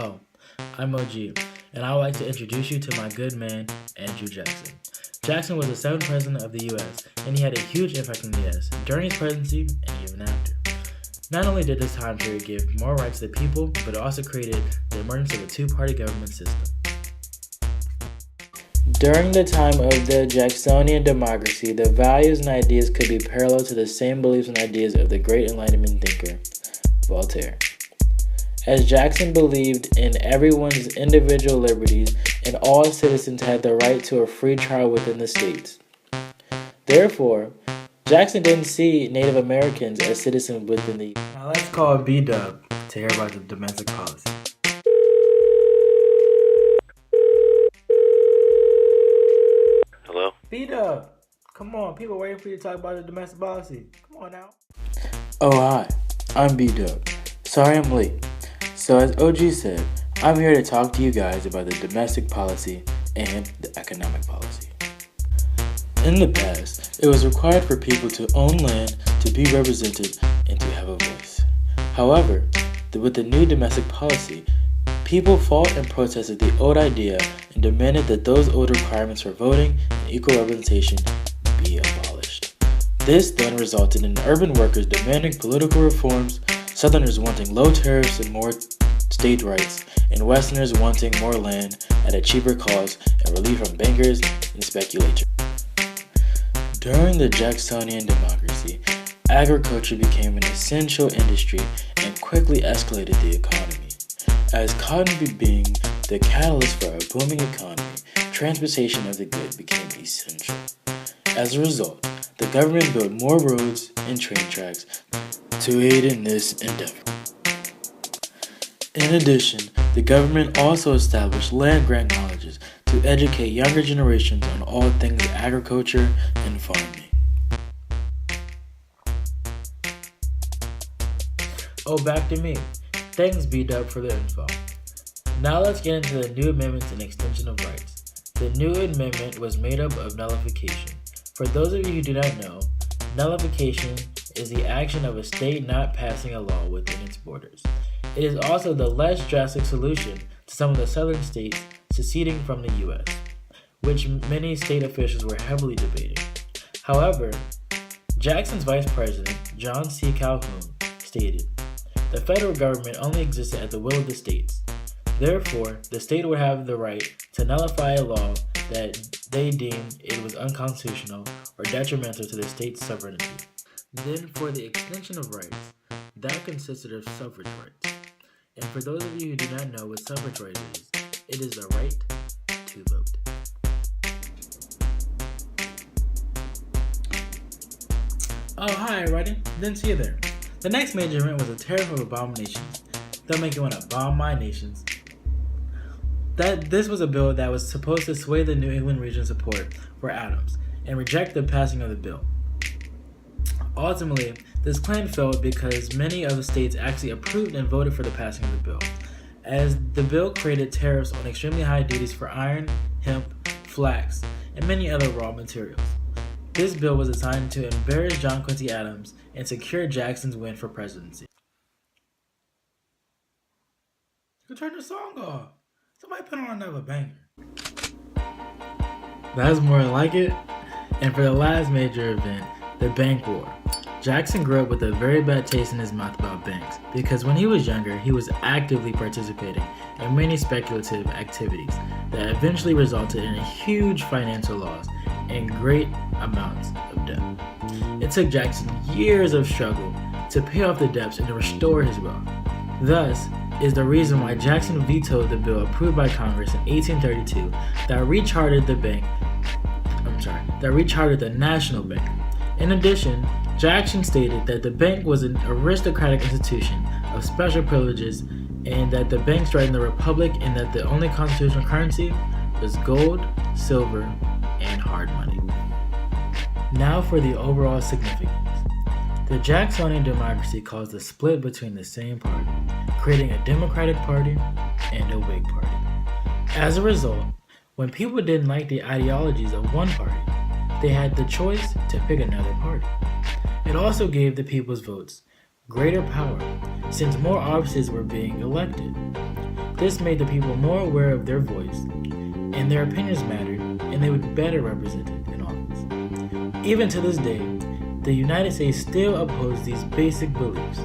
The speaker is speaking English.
Hello, I'm OG, and I would like to introduce you to my good man, Andrew Jackson. Jackson was the seventh president of the U.S., and he had a huge impact on the U.S. during his presidency and even after. Not only did this time period give more rights to the people, but it also created the emergence of a two-party government system. During the time of the Jacksonian Democracy, the values and ideas could be parallel to the same beliefs and ideas of the great Enlightenment thinker, Voltaire. As Jackson believed in everyone's individual liberties and all citizens had the right to a free trial within the states. Therefore, Jackson didn't see Native Americans as citizens within the... Now let's call B-Dub to hear about the domestic policy. Hello? B-Dub, come on, people waiting for you to talk about the domestic policy. Come on now. Oh, hi, I'm B-Dub. Sorry I'm late. So as OG said, I'm here to talk to you guys about the domestic policy and the economic policy. In the past, it was required for people to own land, to be represented, and to have a voice. However, with the new domestic policy, people fought and protested the old idea and demanded that those old requirements for voting and equal representation be abolished. This then resulted in urban workers demanding political reforms, Southerners wanting low tariffs and more state rights, and Westerners wanting more land at a cheaper cost and relief from bankers and speculators. During the Jacksonian Democracy, agriculture became an essential industry and quickly escalated the economy. As cotton being the catalyst for a booming economy, transportation of the goods became essential. As a result, the government built more roads and train tracks to aid in this endeavor. In addition, the government also established land-grant colleges to educate younger generations on all things agriculture and farming. Oh, back to me. Thanks, B-Dub, for the info. Now let's get into the new amendments and extension of rights. The new amendment was made up of nullification. For those of you who do not know, nullification is the action of a state not passing a law within its borders. It is also the less drastic solution to some of the southern states seceding from the U.S., which many state officials were heavily debating. However, Jackson's vice president, John C. Calhoun, stated, "The federal government only existed at the will of the states. Therefore, the state would have the right to nullify a law that they deemed it was unconstitutional or detrimental to the state's sovereignty." Then for the extension of rights, that consisted of suffrage rights. And for those of you who do not know what suffrage rights is, it is the right to vote. Oh, hi everybody. Didn't see you there. The next major event was a tariff of abominations. They'll make you want to bomb my nations. This was a bill that was supposed to sway the New England region's support for Adams and reject the passing of the bill. Ultimately, this plan failed because many of the states actually approved and voted for the passing of the bill, as the bill created tariffs on extremely high duties for iron, hemp, flax, and many other raw materials. This bill was designed to embarrass John Quincy Adams and secure Jackson's win for presidency. You turn the song off. Somebody put on another banger. That's more like it. And for the last major event, the bank war. Jackson grew up with a very bad taste in his mouth about banks because when he was younger, he was actively participating in many speculative activities that eventually resulted in a huge financial loss and great amounts of debt. It took Jackson years of struggle to pay off the debts and to restore his wealth. Thus is the reason why Jackson vetoed the bill approved by Congress in 1832 that rechartered the National Bank. In addition, Jackson stated that the bank was an aristocratic institution of special privileges and that the bank threatened the republic and that the only constitutional currency was gold, silver, and hard money. Now for the overall significance. The Jacksonian Democracy caused a split between the same party, creating a Democratic Party and a Whig Party. As a result, when people didn't like the ideologies of one party, they had the choice to pick another party. It also gave the people's votes greater power since more offices were being elected. This made the people more aware of their voice, and their opinions mattered, and they would be better represented in office. Even to this day, the United States still upholds these basic beliefs.